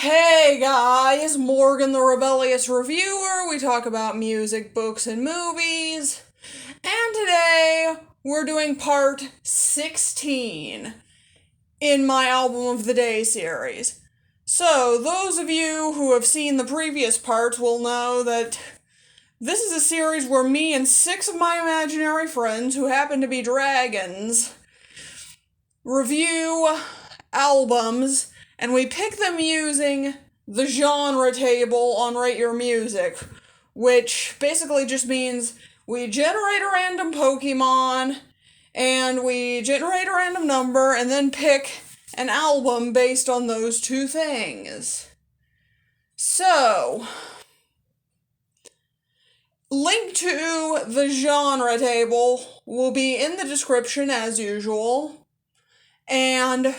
Hey guys, Morgan the Rebellious Reviewer. We talk about music, books, and movies. And today we're doing part 16 in my Album of the Day series. So, those of you who have seen the previous parts will know that this is a series where me and 6 of my imaginary friends, who happen to be dragons, review albums, and we pick them using the genre table on Rate Your Music, which basically just means we generate a random Pokemon, and we generate a random number, and then pick an album based on those two things. So, link to the genre table will be in the description as usual, and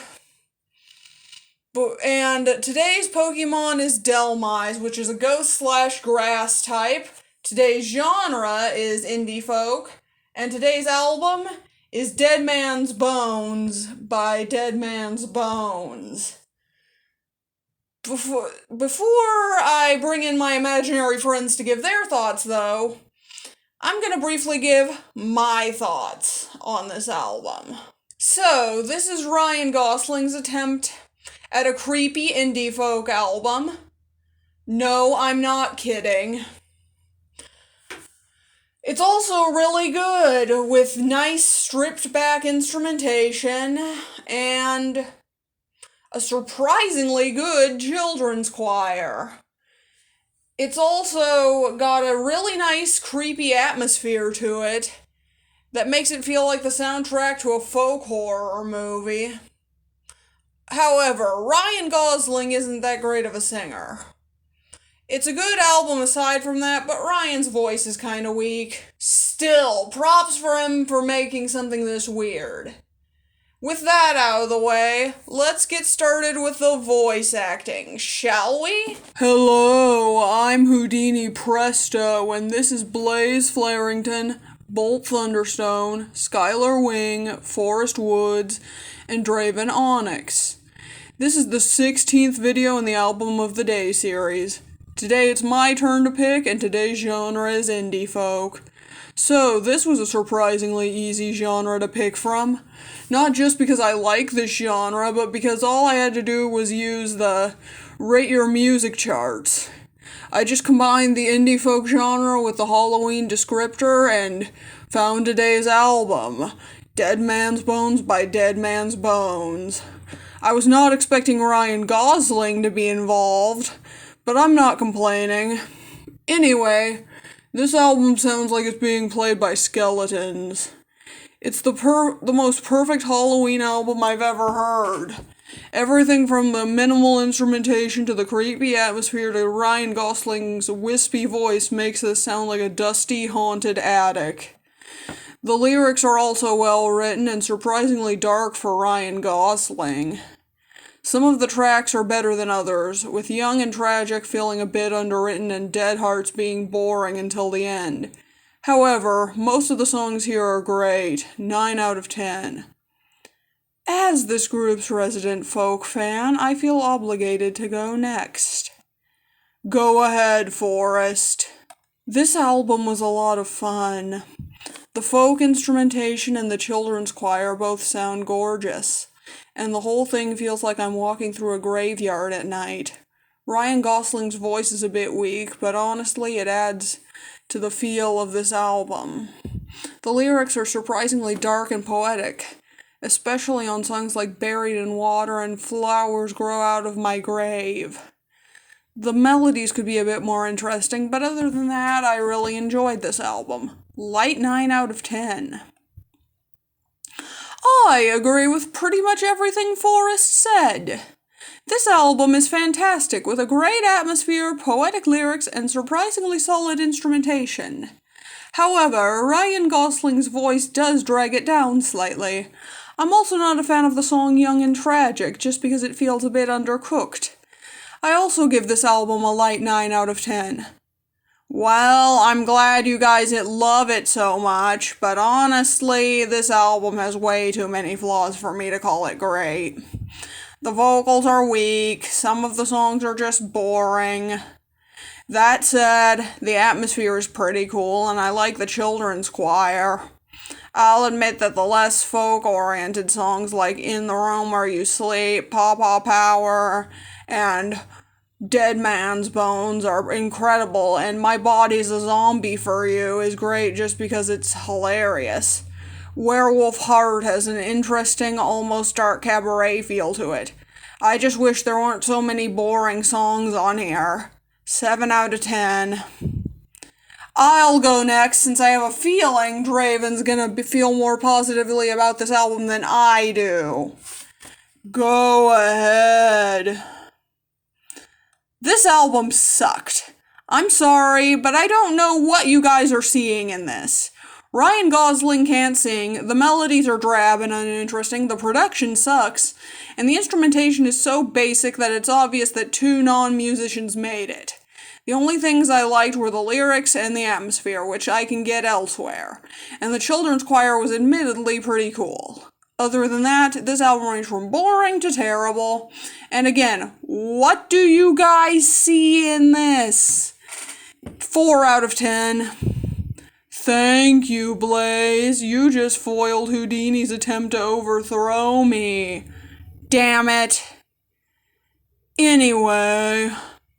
today's Pokemon is Delmise, which is a ghost/grass type. Today's genre is indie folk, and today's album is Dead Man's Bones by Dead Man's Bones. Before I bring in my imaginary friends to give their thoughts, though, I'm gonna briefly give my thoughts on this album. So, this is Ryan Gosling's attempt at a creepy indie folk album. No, I'm not kidding. It's also really good, with nice stripped back instrumentation and a surprisingly good children's choir. It's also got a really nice creepy atmosphere to it that makes it feel like the soundtrack to a folk horror movie. However, Ryan Gosling isn't that great of a singer. It's a good album aside from that, but Ryan's voice is kinda weak. Still, props for him for making something this weird. With that out of the way, let's get started with the voice acting, shall we? Hello, I'm Houdini Presto, and this is Blaze Flarington, Bolt Thunderstone, Skyler Wing, Forrest Woods, and Draven Onyx. This is the 16th video in the Album of the Day series. Today it's my turn to pick, and today's genre is indie folk. So, this was a surprisingly easy genre to pick from. Not just because I like this genre, but because all I had to do was use the Rate Your Music charts. I just combined the indie folk genre with the Halloween descriptor and found today's album, Dead Man's Bones by Dead Man's Bones. I was not expecting Ryan Gosling to be involved, but I'm not complaining. Anyway, this album sounds like it's being played by skeletons. It's the most perfect Halloween album I've ever heard. Everything from the minimal instrumentation to the creepy atmosphere to Ryan Gosling's wispy voice makes this sound like a dusty, haunted attic. The lyrics are also well written and surprisingly dark for Ryan Gosling. Some of the tracks are better than others, with Young and Tragic feeling a bit underwritten and Dead Hearts being boring until the end. However, most of the songs here are great, 9 out of 10. As this group's resident folk fan, I feel obligated to go next. Go ahead, Forrest. This album was a lot of fun. The folk instrumentation and the children's choir both sound gorgeous, and the whole thing feels like I'm walking through a graveyard at night. Ryan Gosling's voice is a bit weak, but honestly it adds to the feel of this album. The lyrics are surprisingly dark and poetic, especially on songs like Buried in Water and Flowers Grow Out of My Grave. The melodies could be a bit more interesting, but other than that, I really enjoyed this album. Light 9 out of 10. I agree with pretty much everything Forrest said. This album is fantastic, with a great atmosphere, poetic lyrics, and surprisingly solid instrumentation. However, Ryan Gosling's voice does drag it down slightly. I'm also not a fan of the song Young and Tragic, just because it feels a bit undercooked. I also give this album a light 9 out of 10. Well, I'm glad you guys love it so much, but honestly, this album has way too many flaws for me to call it great. The vocals are weak, some of the songs are just boring. That said, the atmosphere is pretty cool, and I like the children's choir. I'll admit that the less folk-oriented songs like In the Room Where You Sleep, Paw Power, and Dead Man's Bones are incredible, and My Body's a Zombie for You is great just because it's hilarious. Werewolf Heart has an interesting, almost dark cabaret feel to it. I just wish there weren't so many boring songs on here. 7 out of 10. I'll go next since I have a feeling Draven's gonna feel more positively about this album than I do. Go ahead. This album sucked. I'm sorry, but I don't know what you guys are seeing in this. Ryan Gosling can't sing, the melodies are drab and uninteresting, the production sucks, and the instrumentation is so basic that it's obvious that two non-musicians made it. The only things I liked were the lyrics and the atmosphere, which I can get elsewhere, and the children's choir was admittedly pretty cool. Other than that, this album ranged from boring to terrible, and again, what do you guys see in this? 4 out of 10. Thank you, Blaze. You just foiled Houdini's attempt to overthrow me. Damn it. Anyway,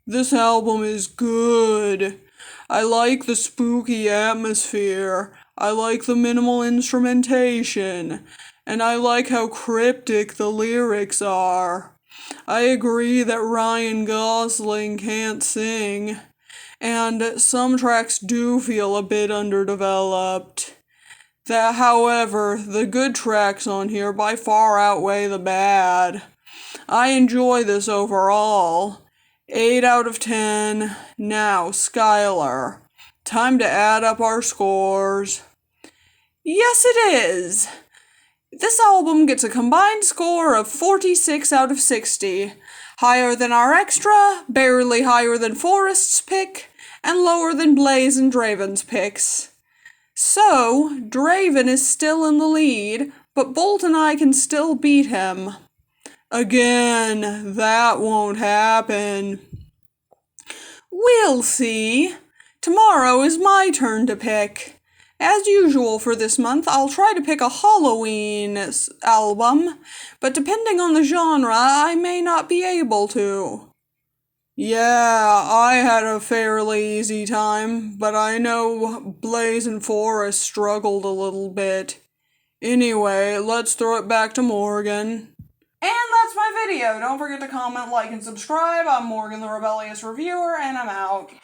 this album is good. I like the spooky atmosphere. I like the minimal instrumentation. And I like how cryptic the lyrics are. I agree that Ryan Gosling can't sing. And some tracks do feel a bit underdeveloped. However, the good tracks on here by far outweigh the bad. I enjoy this overall. 8 out of 10. Now, Skyler. Time to add up our scores. Yes, it is. This album gets a combined score of 46 out of 60. Higher than our extra, barely higher than Forrest's pick, and lower than Blaze and Draven's picks. So, Draven is still in the lead, but Bolt and I can still beat him. Again, that won't happen. We'll see. Tomorrow is my turn to pick. As usual for this month, I'll try to pick a Halloween album, but depending on the genre, I may not be able to. Yeah, I had a fairly easy time, but I know Blaze and Forrest struggled a little bit. Anyway, let's throw it back to Morgan. And that's my video. Don't forget to comment, like, and subscribe. I'm Morgan the Rebellious Reviewer, and I'm out.